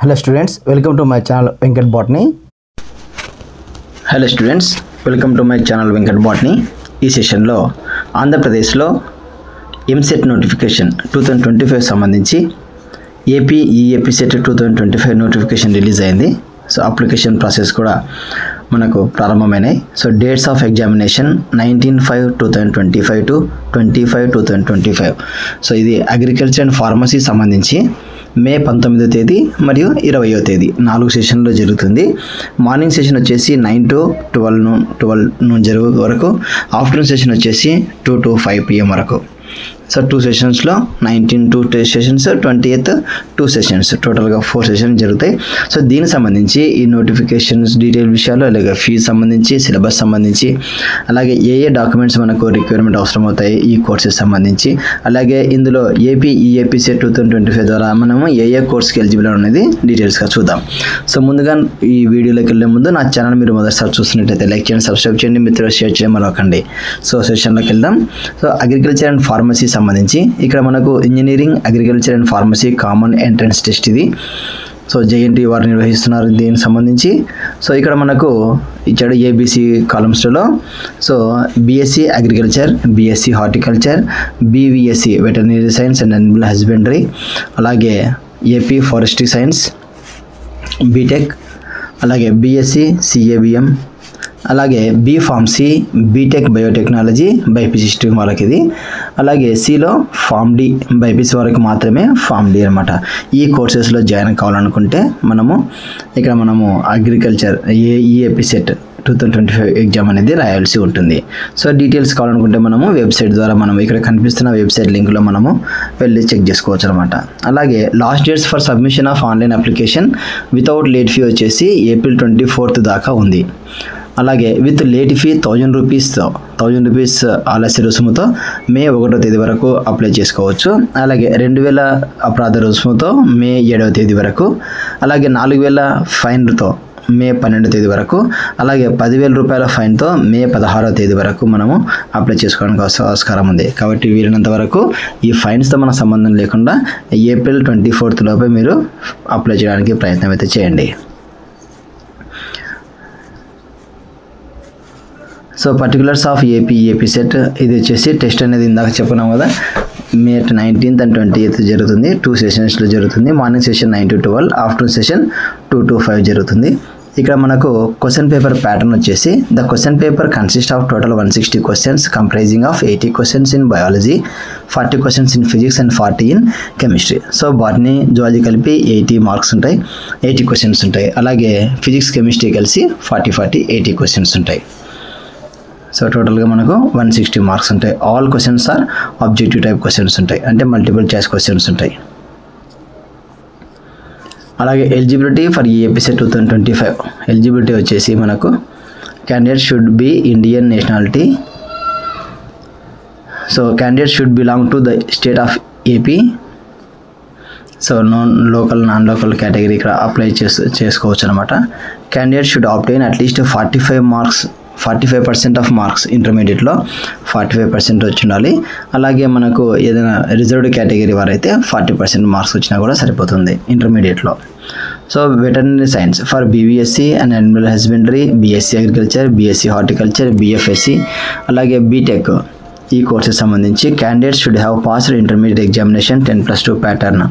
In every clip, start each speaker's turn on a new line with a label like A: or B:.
A: Hello students, welcome to my channel Venkat Botany.
B: Hello students, welcome to my channel Venkat Botany. ఈ సెషన్లో ఆంధ్రప్రదేశ్లో EAMCET notification 2025 సంబంధించి AP EAP CET 2025 notification release అయింది. So application process కూడా మనకు ప్రారంభమైనాయి. So dates of examination 19/5/2025 to 25/2025. So ఇది agriculture and pharmacy సంబంధించి మే 19వ తేదీ మరియు 20వ తేదీ 4 సెషన్లో జరుగుతుంది. మార్నింగ్ సెషన్ వచ్చేసి 9 to 12 noon జరుగు వరకు, ఆఫ్టర్నూన్ సెషన్ వచ్చేసి 2 to 5 PM వరకు. సో 2 సెషన్స్లో 19 సెషన్స్, 20th 2 సెషన్స్, టోటల్గా 4 సెషన్స్ జరుగుతాయి. సో దీనికి సంబంధించి ఈ నోటిఫికేషన్స్ డీటెయిల్ విషయాలు, అలాగే ఫీజు సంబంధించి, సిలబస్ సంబంధించి, అలాగే ఏ డాక్యుమెంట్స్ మనకు రిక్వైర్మెంట్ అవసరం అవుతాయి ఈ కోర్సెస్ సంబంధించి, అలాగే ఇందులో ఏపీ ఈఏపీ సెట్ 2025 ద్వారా మనము ఏ కోర్స్కి ఎలిజిబుల్ అనేది డీటెయిల్స్గా చూద్దాం. సో ముందుగా ఈ వీడియోలోకి వెళ్ళే ముందు నా ఛానల్ మీరు మొదటిసారి చూస్తున్నట్టయితే లైక్ చేయండి, సబ్స్క్రైబ్ చేయండి, మిత్రులు షేర్ చేయడం మరొకండి. సో సెషన్లోకి వెళ్దాం. సో అగ్రికల్చర్ అండ్ ఫార్మసీ సంబంధించి ఇక్కడ మనకు engineering, agriculture and pharmacy common entrance test ఇది. సో జేఎన్టీ వారు నిర్వహిస్తున్నారు దీనికి సంబంధించి. సో ఇక్కడ మనకు ఇచ్చాడు ఏబీసీ కాలమ్స్లో. So BSc agriculture, BSc horticulture, BVSc veterinary science and animal husbandry, అలాగే ఏపీ ఫారెస్ట్రీ సైన్స్, బీటెక్, అలాగే బీఎస్సీ సిఏబిఎం, అలాగే B pharmacy, BTech biotechnology, BiPC stream వాళ్ళకి ఇది. అలాగే సిలో ఫార్మ్ డి, బైపీసీ వరకు మాత్రమే ఫార్మ్ డి అనమాట. ఈ కోర్సెస్లో జాయిన్ కావాలనుకుంటే మనము అగ్రికల్చర్ ఈఏపీ సెట్ 2025 ఎగ్జామ్ అనేది రాయాల్సి ఉంటుంది. సో డీటెయిల్స్ కావాలనుకుంటే మనము వెబ్సైట్ ద్వారా ఇక్కడ కనిపిస్తున్న వెబ్సైట్ లింక్లో మనము వెళ్ళి చెక్ చేసుకోవచ్చు అనమాట. అలాగే last dates for submission of online application without late fee వచ్చేసి ఏప్రిల్ 24th దాకా ఉంది. అలాగే విత్ లేట్ ఫీ 1000 రూపీస్ ఆలస్య రుసుముతో మే 1వ తేదీ వరకు అప్లై చేసుకోవచ్చు. అలాగే 2000 అపరాధ రుసుముతో మే 7వ తేదీ వరకు, అలాగే 4000 ఫైన్తో మే 12వ తేదీ వరకు, అలాగే 10,000 రూపాయల ఫైన్తో మే 16వ తేదీ వరకు మనము అప్లై చేసుకోవడానికి ఆస్కారం ఉంది. కాబట్టి వీలైనంత వరకు ఈ ఫైన్స్తో మన సంబంధం లేకుండా ఏప్రిల్ 24th లోపే మీరు అప్లై చేయడానికి ప్రయత్నం అయితే చేయండి. So particulars of AP set ఇది వచ్చేసి టెస్ట్ అనేది ఇందాక చెప్పుకున్నాం కదా, మే 19th and 20th జరుగుతుంది. 2 సెషన్స్లో జరుగుతుంది. Morning session 9 to 12, afternoon session 2 to 5 జరుగుతుంది. ఇక్కడ మనకు క్వశ్చన్ పేపర్ ప్యాటర్న్ వచ్చేసి the question paper consist of total 160 questions comprising of 80 questions in biology, 40 questions in physics and 40 in chemistry. So botany, zoology కలిపి 80 marks ఉంటాయి, 80 questions ఉంటాయి. అలాగే physics, chemistry కలిసి 80 questions ఉంటాయి. సో టోటల్గా మనకు 160 మార్క్స్ ఉంటాయి. All questions are objective type questions ఉంటాయి, అంటే మల్టిపుల్ చాయిస్ క్వశ్చన్స్ ఉంటాయి. అలాగే eligibility for EAP CET 2025 eligibility వచ్చేసి మనకు candidate should be Indian nationality. So candidate should belong to the state of AP. So non local category ఇక్కడ apply చేసుకోవచ్చు అనమాట. Candidate should obtain at least 45% of marks, ఇంటర్మీడియట్లో 45% వచ్చి ఉండాలి. అలాగే మనకు ఏదైనా రిజర్వ్డ్ కేటగిరీ వారైతే 40% మార్క్స్ వచ్చినా కూడా సరిపోతుంది ఇంటర్మీడియట్లో. So veterinary science for BVSc and animal husbandry, BSc agriculture, BSc horticulture, BFSc, అలాగే బీటెక్ ఈ కోర్సెస్ సంబంధించి candidates should have passed intermediate examination 10+2 pattern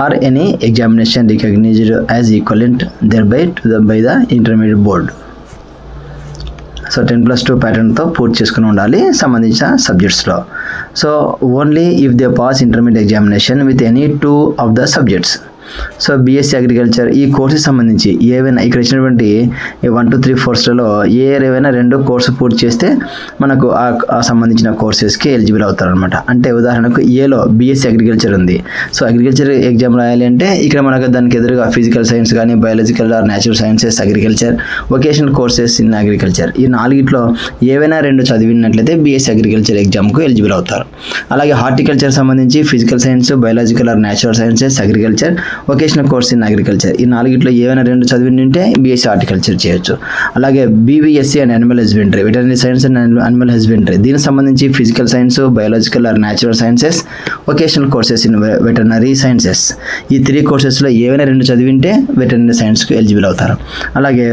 B: or any examination recognised as equivalent thereby by the intermediate board. So 10+2 ప్యాటర్న్తో పూర్తి చేసుకుని ఉండాలి సంబంధించిన సబ్జెక్ట్స్లో. So only if they pass intermediate examination with any 2 of the subjects. So BSc agriculture ఈ course సంబంధించి ఏవైనా ఇక్కడ ఇచ్చినటువంటి 1, 2, 3, 4లలో ఏవైనా 2 కోర్సు పూర్తి చేస్తే మనకు ఆ సంబంధించిన కోర్సెస్కి ఎలిజిబుల్ అవుతారనమాట. అంటే ఉదాహరణకు ఏలో బీఎస్సీ అగ్రికల్చర్ ఉంది. సో అగ్రికల్చర్ ఎగ్జామ్ రాయాలి అంటే ఇక్కడ మనకు దానికి ఎదురుగా ఫిజికల్ సైన్స్ కానీ, biological or natural sciences, agriculture, vocational courses in agriculture, ఈ 4 ఏవైనా 2 చదివినట్లయితే బీఎస్సీ అగ్రికల్చర్ ఎగ్జామ్కు ఎలిజిబుల్ అవుతారు. అలాగే హార్టికల్చర్ సంబంధించి physical science, biological or natural sciences, agriculture, vocational course in agriculture. ఈ నాలుగిట్లో ఏవైనా 2 చదివి ఉంటే బీఎస్సీ హార్టికల్చర్ చేయొచ్చు. అలాగే BVSc and animal husbandry, veterinary science and animal husbandry, దీనికి సంబంధించి physical science, biological or natural sciences, vocational courses in veterinary sciences. ఈ 3 కోర్సెస్లో ఏవైనా 2 చదివింటే వెటర్నరీ సైన్స్కి ఎలిజిబుల్ అవుతారు. అలాగే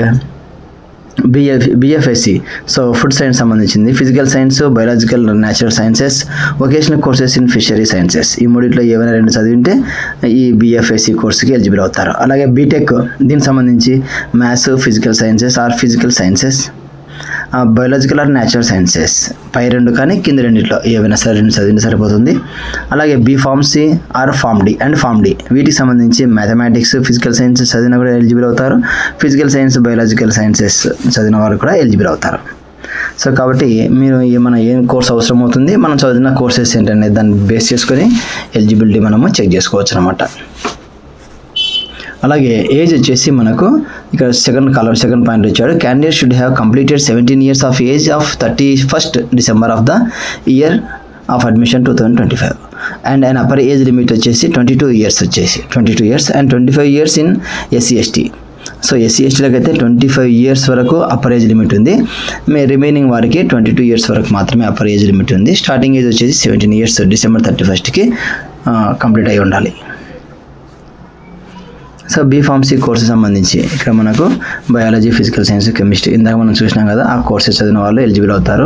B: బిఎఫ్ఎస్సి, సో ఫుడ్ సైన్స్ సంబంధించింది, physical science, biological, natural sciences, vocational courses in fishery sciences. ఈ మూడిట్లో ఏవైనా 2 చదివింటే ఈ బిఎఫ్ఎస్సి కోర్సుకి ఎలిజిబుల్ అవుతారు. అలాగే బీటెక్, దీనికి సంబంధించి maths, physical sciences or physical sciences, biological or natural sciences, పై 2 కానీ కింద 2 ఏవైనా సరే 2 చదివింటే సరిపోతుంది. అలాగే B pharmacy or pharm D and pharm D, వీటికి సంబంధించి మ్యాథమెటిక్స్, ఫిజికల్ సైన్స్ చదివిన కూడా ఎలిజిబుల్ అవుతారు. ఫిజికల్ సైన్స్, బయాలజికల్ సైన్సెస్ చదివిన వారు కూడా ఎలిజిబుల్ అవుతారు. సో కాబట్టి మీరు ఏం కోర్స్ అవసరం అవుతుంది, మనం చదివిన కోర్సెస్ ఏంటనే దాన్ని బేస్ చేసుకొని ఎలిజిబిలిటీ మనము చెక్ చేసుకోవచ్చు అనమాట. అలాగే ఏజ్ వచ్చేసి మనకు ఇక్కడ సెకండ్ పాయింట్ ఇచ్చాడు. Candidate should have completed 17 years of age of 31st December of the year of admission 2025 and and upper age limit వచ్చేసి 22 years and 25 years in SC ST. So SC ఎస్టీలకు అయితే 25 years వరకు upper age limit ఉంది. Remaining వారికి 22 years వరకు మాత్రమే upper age limit ఉంది. Starting age వచ్చేసి 17 years December 31st కంప్లీట్ అయి ఉండాలి. సో బీఫార్మసీ కోర్సు సంబంధించి ఇక్కడ మనకు బయాలజీ, ఫిజికల్ సైన్స్, కెమిస్ట్రీ ఇందాక మనం చూసినాం కదా, ఆ కోర్సెస్ చదివిన వాళ్ళు ఎలిజిబుల్ అవుతారు.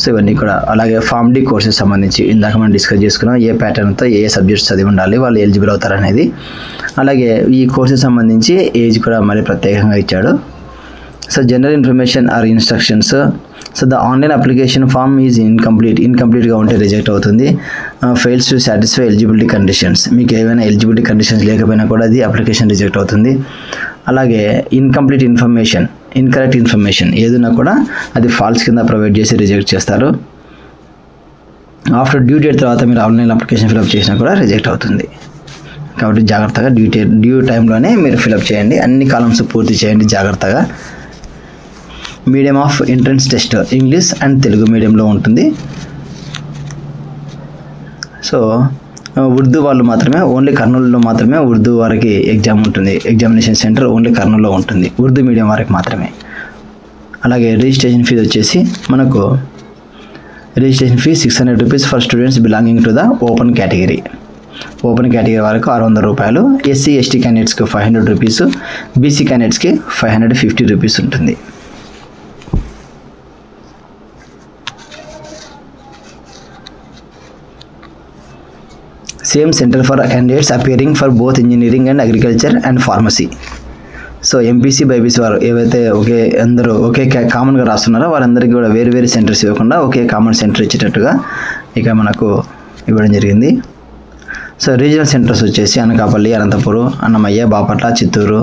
B: సో ఇవన్నీ కూడా. అలాగే ఫార్మ్ డి కోర్సెస్ సంబంధించి ఇందాక మనం డిస్కస్ చేసుకున్నాం, ఏ ప్యాటర్న్తో ఏ సబ్జెక్ట్స్ చదివి ఉండాలి, వాళ్ళు ఎలిజిబుల్ అవుతారు అనేది. అలాగే ఈ కోర్సెస్ సంబంధించి ఏజ్ కూడా మరి ప్రత్యేకంగా ఇచ్చాడు. So general information or instructions. So the online application form is ఇన్కంప్లీట్గా ఉంటే రిజెక్ట్ అవుతుంది. Fails to satisfy eligibility conditions, మీకు ఏవైనా ఎలిజిబిలిటీ కండిషన్స్ లేకపోయినా కూడా అది అప్లికేషన్ రిజెక్ట్ అవుతుంది. అలాగే ఇన్కంప్లీట్ ఇన్ఫర్మేషన్, ఇన్కరెక్ట్ ఇన్ఫర్మేషన్ ఏదైనా కూడా అది ఫాల్స్ కింద ప్రొవైడ్ చేసి రిజెక్ట్ చేస్తారు. ఆఫ్టర్ డ్యూ డేట్ తర్వాత మీరు ఆన్లైన్ అప్లికేషన్ ఫిల్అప్ చేసినా కూడా రిజెక్ట్ అవుతుంది. కాబట్టి జాగ్రత్తగా డ్యూ టైంలోనే మీరు ఫిల్అప్ చేయండి, అన్ని కాలమ్స్ పూర్తి చేయండి జాగ్రత్తగా. Medium of entrance test English and Telugu మీడియంలో ఉంటుంది. సో ఉర్దూ వాళ్ళు మాత్రమే, ఓన్లీ కర్నూలులో మాత్రమే ఉర్దూ వారికి ఎగ్జామ్ ఉంటుంది. ఎగ్జామినేషన్ సెంటర్ ఓన్లీ కర్నూలులో ఉంటుంది, ఉర్దూ మీడియం వారికి మాత్రమే. అలాగే రిజిస్ట్రేషన్ ఫీజు వచ్చేసి మనకు registration fee 600 rupees for students belonging to the open category. Open category వరకు 600 రూపాయలు, ఎస్సీ ఎస్టీ క్యాండిడేట్స్కి 500 rupees, బీసీ క్యాండిడేట్స్కి 550 rupees ఉంటుంది. Same centre for candidates appearing for both engineering and agriculture and pharmacy. So MPC, BiPC వారు ఏవైతే అందరూ ఒకే కామన్గా రాస్తున్నారో వారందరికీ కూడా వేరు వేరు సెంటర్స్ ఇవ్వకుండా ఒకే కామన్ సెంటర్ ఇచ్చేటట్టుగా ఇక మనకు ఇవ్వడం జరిగింది. సో రీజనల్ సెంటర్స్ వచ్చేసి అనకాపల్లి, అనంతపురం, అన్నమయ్య, బాపట్ల, చిత్తూరు,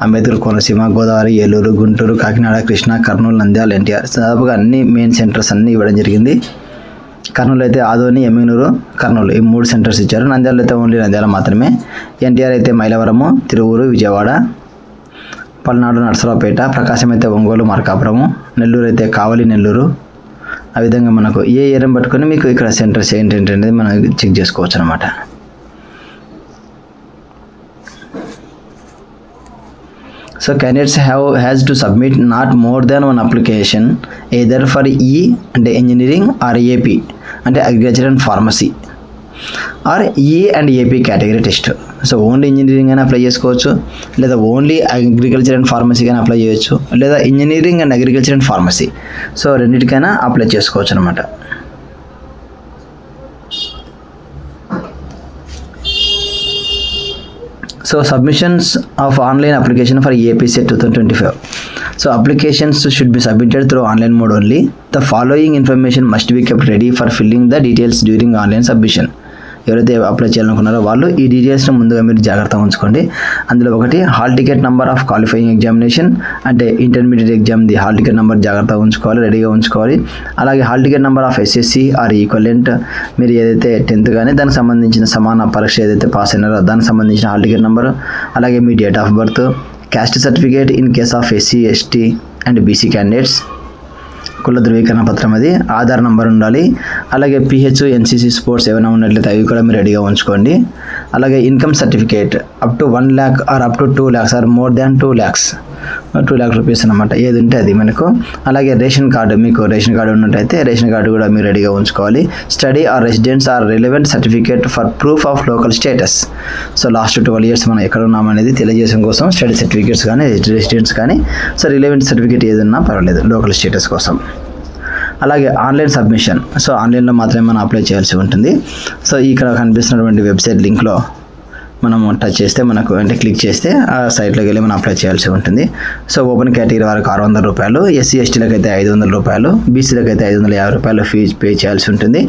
B: అంబేద్కర్ కోనసీమ, గోదావరి, ఏలూరు, గుంటూరు, కాకినాడ, కృష్ణా, కర్నూలు, నంద్యాల, ఎన్టీఆర్, దాదాపుగా అన్ని మెయిన్ సెంటర్స్ అన్నీ ఇవ్వడం జరిగింది. కర్నూలు అయితే ఆదోని, ఎమ్మిగనూరు, కర్నూలు ఈ 3 సెంటర్స్ ఇచ్చారు. నంద్యాల అయితే ఓన్లీ నంద్యాల మాత్రమే. ఎన్టీఆర్ అయితే మైలవరము, తిరువూరు, విజయవాడ, పల్నాడు, నర్సరావుపేట, ప్రకాశం అయితే ఒంగోలు, మార్కాపురము, నెల్లూరు అయితే కావలి, నెల్లూరు. ఆ విధంగా మనకు ఏ ఏరియాని పట్టుకొని మీకు ఇక్కడ సెంటర్స్ ఏంటంటే మనం చెక్ చేసుకోవచ్చు అనమాట. So candidates has to submit not more than one application either for E and engineering or AP and agriculture and pharmacy or E and AP category test. So only engineering అని apply చేసుకోవచ్చు, లేదా only agriculture and pharmacy కానీ apply చేయొచ్చు, లేదా engineering and agriculture and pharmacy. So రెండింటికైనా apply చేసుకోవచ్చు అనమాట. So submissions of online application for EAPCET 2025. So applications should be submitted through online mode only. The following information must be kept ready for filling the details during online submission. ఎవరైతే apply చేయాలనుకున్నారో వాళ్ళు ఈ డీటెయిల్స్ని ముందుగా మీరు జాగ్రత్తగా ఉంచుకోండి. అందులో ఒకటి hall ticket number of qualifying examination, అంటే ఇంటర్మీడియట్ ఎగ్జామ్ది హాల్ టికెట్ నెంబర్ జాగ్రత్తగా ఉంచుకోవాలి, రెడీగా ఉంచుకోవాలి. అలాగే hall ticket number of SSC are equivalent, మీరు ఏదైతే 10th కానీ దానికి సంబంధించిన సమాన పరీక్ష ఏదైతే పాస్ అయినారో దానికి సంబంధించిన హాల్ టికెట్ నెంబర్, అలాగే మీ date of birth, caste certificate in case of SC ST and BC candidates, కుల ధృవీకరణ పత్రం, అది ఆధార్ నెంబర్ ఉండాలి. అలాగే PH NCC స్పోర్ట్స్ ఏమైనా ఉన్నట్లయితే అవి కూడా మీరు రెడీగా ఉంచుకోండి. అలాగే income certificate up to 1 lakh or up to 2 lakhs or more than 2 lakhs 2 lakh rupees అనమాట. ఏది ఉంటే అది మనకు. అలాగే రేషన్ కార్డు, మీకు రేషన్ కార్డు ఉన్నట్టయితే రేషన్ కార్డు కూడా మీరు రెడీగా ఉంచుకోవాలి. Study or residence or relevant certificate for proof of local status. So last 12 years మనం ఎక్కడ ఉన్నామనేది తెలియజేయడం కోసం స్టడీ సర్టిఫికేట్స్ కానీ రెసిడెన్స్ కానీ సో రిలవెంట్ సర్టిఫికేట్ ఏదన్నా పర్వాలేదు లోకల్ స్టేటస్ కోసం. అలాగే ఆన్లైన్ సబ్మిషన్. సో ఆన్లైన్లో మాత్రమే మనం అప్లై చేయాల్సి ఉంటుంది. సో ఇక్కడ కనిపిస్తున్నటువంటి వెబ్సైట్ లింక్లో మనము టచ్ చేస్తే మనకు అంటే క్లిక్ చేస్తే ఆ సైట్లోకి వెళ్ళి మనం అప్లై చేయాల్సి ఉంటుంది. సో ఓపెన్ కేటగిరీ వారికి 600 రూపాయలు, ఎస్సీ ఎస్టీలకు అయితే 500 రూపాయలు, బీసీలకు అయితే 550 రూపాయలు ఫీ పే చేయాల్సి ఉంటుంది.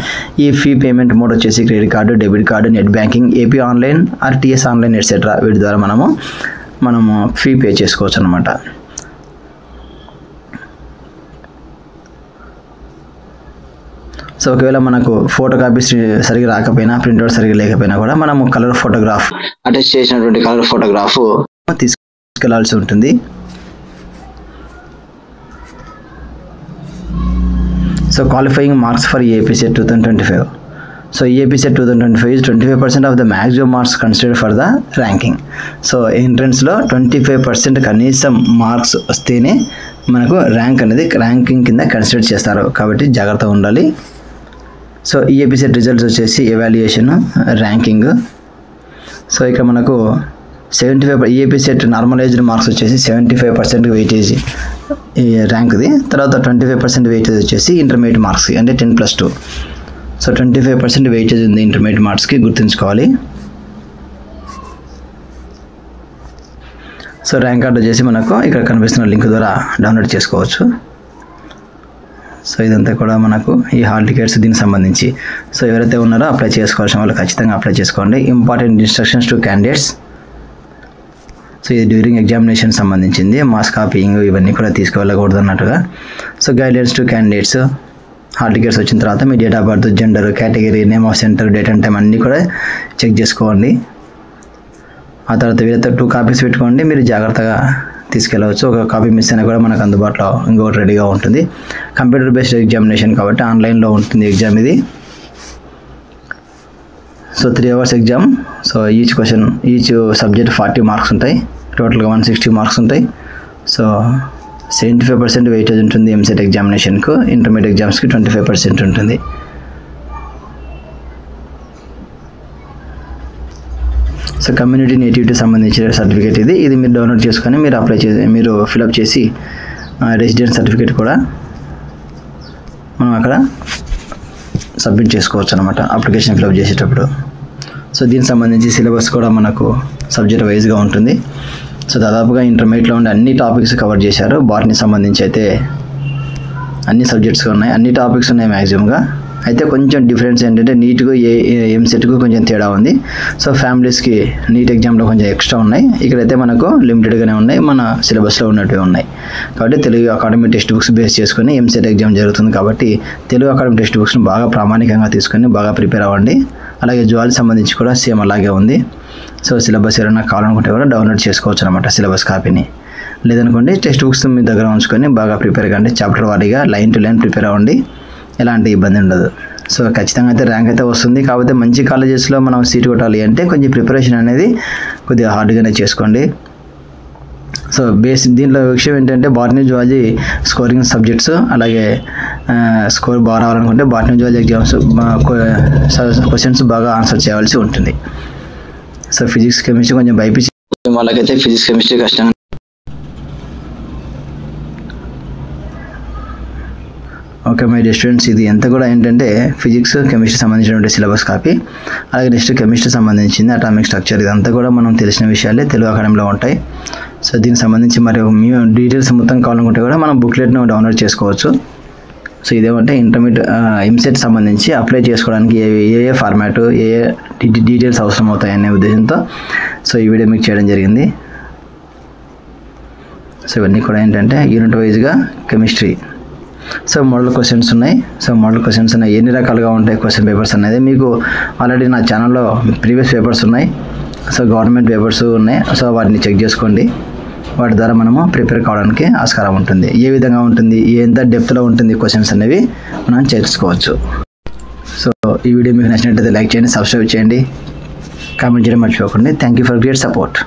B: ఈ ఫీ పేమెంట్ మోడ్ వచ్చేసి credit card, debit card, net banking, AP online or TS online etcetera వీటి ద్వారా మనము ఫీ పే చేసుకోవచ్చు అనమాట. సో ఒకవేళ మనకు ఫోటో కాపీస్ సరిగ్గా రాకపోయినా, ప్రింట్అవుట్ సరిగ్గా లేకపోయినా కూడా మనము కలర్ ఫోటోగ్రాఫ్ అటాచ్ చేసినటువంటి కలర్ ఫోటోగ్రాఫ్ తీసుకెళ్లాల్సి ఉంటుంది. So qualifying marks for AP set 2025. So AP set 2025 is 25% of the maximum marks considered for the ranking. So ఎంట్రన్స్లో 25% కనీసం మార్క్స్ వస్తేనే మనకు ర్యాంక్ అనేది ర్యాంకింగ్ కింద కన్సిడర్ చేస్తారు. కాబట్టి జాగ్రత్తగా ఉండాలి. సో ఈఏపీ సెట్ రిజల్ట్స్ వచ్చేసి ఎవాల్యుయేషన్, ర్యాంకింగ్. సో ఇక్కడ మనకు 75 ఈఏపీ సెట్ నార్మలైజ్డ్ మార్క్స్ వచ్చేసి 75% వెయిటేజ్ ఈ ర్యాంక్ది. తర్వాత 25% వెయిటేజ్ వచ్చేసి ఇంటర్మీడియట్ మార్క్స్కి, అంటే 10+2. సో 25% వెయిటేజ్ ఉంది ఇంటర్మీడియట్ మార్క్స్కి, గుర్తుంచుకోవాలి. సో ర్యాంక్ కార్డ్ వచ్చేసి మనకు ఇక్కడ కనిపిస్తున్న లింక్ ద్వారా డౌన్లోడ్ చేసుకోవచ్చు. సో ఇదంతా కూడా మనకు ఈ హాల్ టికెట్స్ దీనికి సంబంధించి. సో ఎవరైతే ఉన్నారో అప్లై చేసుకోవాల్సిన వాళ్ళు ఖచ్చితంగా అప్లై చేసుకోండి. Important instructions to candidates. So ఇది డ్యూరింగ్ ఎగ్జామినేషన్ సంబంధించింది. మాస్ కాపీయింగ్ ఇవన్నీ కూడా తీసుకువెళ్ళకూడదు అన్నట్టుగా. So guidelines to candidates. Hall tickets వచ్చిన తర్వాత మీ date of birth, gender, category, name of centre, date and time అన్నీ కూడా చెక్ చేసుకోండి. ఆ తర్వాత వీళ్ళతో 2 కాపీస్ పెట్టుకోండి. మీరు జాగ్రత్తగా తీసుకెళ్ళవచ్చు. ఒక కాపీ మిస్ అయినా కూడా మనకు అందుబాటులో ఇంకొకటి రెడీగా ఉంటుంది. కంప్యూటర్ బేస్డ్ ఎగ్జామినేషన్ కాబట్టి ఆన్లైన్లో ఉంటుంది ఎగ్జామ్ ఇది. So 3 hours exam. So each subject 40 marks ఉంటాయి. టోటల్గా 160 మార్క్స్ ఉంటాయి. సో 75% వెయిటేజ్ ఉంటుంది ఎంసెట్ ఎగ్జామినేషన్కు. ఇంటర్మీడియట్ ఎగ్జామ్స్కి 25% ఉంటుంది. సో కమ్యూనిటీ నేటివిటీ సంబంధించిన సర్టిఫికేట్ ఇది మీరు డౌన్లోడ్ చేసుకొని మీరు అప్లై చేసి మీరు ఫిలప్ చేసి రెసిడెన్స్ సర్టిఫికేట్ కూడా మనం అక్కడ సబ్మిట్ చేసుకోవచ్చు అనమాట అప్లికేషన్ ఫిలప్ చేసేటప్పుడు. సో దీనికి సంబంధించి సిలబస్ కూడా మనకు సబ్జెక్ట్ వైజ్గా ఉంటుంది. సో దాదాపుగా ఇంటర్మీడియట్లో ఉండే అన్ని టాపిక్స్ కవర్ చేశారు. బాటనీ సంబంధించి అయితే అన్ని సబ్జెక్ట్స్ ఉన్నాయి, అన్ని టాపిక్స్ ఉన్నాయి మ్యాక్సిమంగా. అయితే కొంచెం డిఫరెన్స్ ఏంటంటే నీట్గా ఎంసెట్కు కొంచెం తేడా ఉంది. సో ఫ్యామిలీస్కి నీట్ ఎగ్జామ్లో కొంచెం ఎక్స్ట్రా ఉన్నాయి. ఇక్కడైతే మనకు లిమిటెడ్గానే ఉన్నాయి, మన సిలబస్లో ఉన్నట్టుగా ఉన్నాయి. కాబట్టి Telugu academy text books base చేసుకొని ఎంసెట్ ఎగ్జామ్ జరుగుతుంది. కాబట్టి తెలుగు అకాడమీ టెక్స్ట్ బుక్స్ని బాగా ప్రామాణికంగా తీసుకొని బాగా ప్రిపేర్ అవ్వండి. అలాగే జువాలజీ సంబంధించి కూడా సేమ్ అలాగే ఉంది. సో సిలబస్ ఏమైనా కావాలనుకుంటే కూడా డౌన్లోడ్ చేసుకోవచ్చు అనమాట సిలబస్ కాపీని. లేదనుకోండి టెక్స్ట్ బుక్స్ మీ దగ్గర ఉంచుకొని బాగా ప్రిపేర్ కండి. చాప్టర్ వారీగా లైన్ టు లైన్ ప్రిపేర్ అవ్వండి, ఎలాంటి ఇబ్బంది ఉండదు. సో ఖచ్చితంగా అయితే ర్యాంక్ అయితే వస్తుంది. కాకపోతే మంచి కాలేజెస్లో మనం సీట్ కొట్టాలి అంటే కొంచెం ప్రిపరేషన్ అనేది కొద్దిగా హార్డ్గానే చేసుకోండి. సో దీంట్లో విషయం ఏంటంటే బాటనీ జువాలజీ స్కోరింగ్ సబ్జెక్ట్స్, అలాగే స్కోర్ బాగా రావాలనుకుంటే బాటనీ జువాలజీ ఎగ్జామ్స్ క్వశ్చన్స్ బాగా ఆన్సర్ చేయాల్సి ఉంటుంది. సో ఫిజిక్స్ కెమిస్ట్రీ కొంచెం బైపీసీ వాళ్ళకైతే ఫిజిక్స్ కెమిస్ట్రీ కష్టంగా. ఓకే మై డియర్ స్టూడెంట్స్, ఇది ఎంత కూడా ఏంటంటే ఫిజిక్స్ కెమిస్ట్రీ సంబంధించినటువంటి సిలబస్ కాపీ, అలాగే నెక్స్ట్ కెమిస్ట్రీ సంబంధించింది అటామిక్ స్ట్రక్చర్, ఇదంతా కూడా మనం తెలిసిన విషయాలే తెలుగు అకాడమీలో ఉంటాయి. సో దీనికి సంబంధించి మరి డీటెయిల్స్ మొత్తం కావాలనుకుంటే కూడా మనం బుక్లెట్ను డౌన్లోడ్ చేసుకోవచ్చు. సో ఇదేమంటే ఇంటర్మీడియట్ ఎంసెట్ సంబంధించి అప్లై చేసుకోవడానికి ఏ ఫార్మాటు ఏ డీటెయిల్స్ అవసరం అవుతాయనే ఉద్దేశంతో సో ఈ వీడియో మీకు చేయడం జరిగింది. సో ఇవన్నీ కూడా ఏంటంటే యూనిట్ వైజ్గా కెమిస్ట్రీ. సో మోడల్ క్వశ్చన్స్ ఉన్నాయి. సో మోడల్ క్వశ్చన్స్ ఉన్నాయి, ఎన్ని రకాలుగా ఉంటాయి క్వశ్చన్ పేపర్స్ అనేది మీకు ఆల్రెడీ నా ఛానల్లో ప్రీవియస్ పేపర్స్ ఉన్నాయి. సో గవర్నమెంట్ పేపర్స్ ఉన్నాయి. సో వాటిని చెక్ చేసుకోండి. వాటి ద్వారా మనము ప్రిపేర్ కావడానికి ఆస్కారం ఉంటుంది. ఏ విధంగా ఉంటుంది, ఎంత డెప్త్లో ఉంటుంది క్వశ్చన్స్ అనేవి మనం తెలుసుకోవచ్చు. సో ఈ వీడియో మీకు నచ్చినట్లయితే లైక్ చేయండి, సబ్స్క్రైబ్ చేయండి. కామెంట్ చేయడం మర్చిపోకండి. Thank you for great support.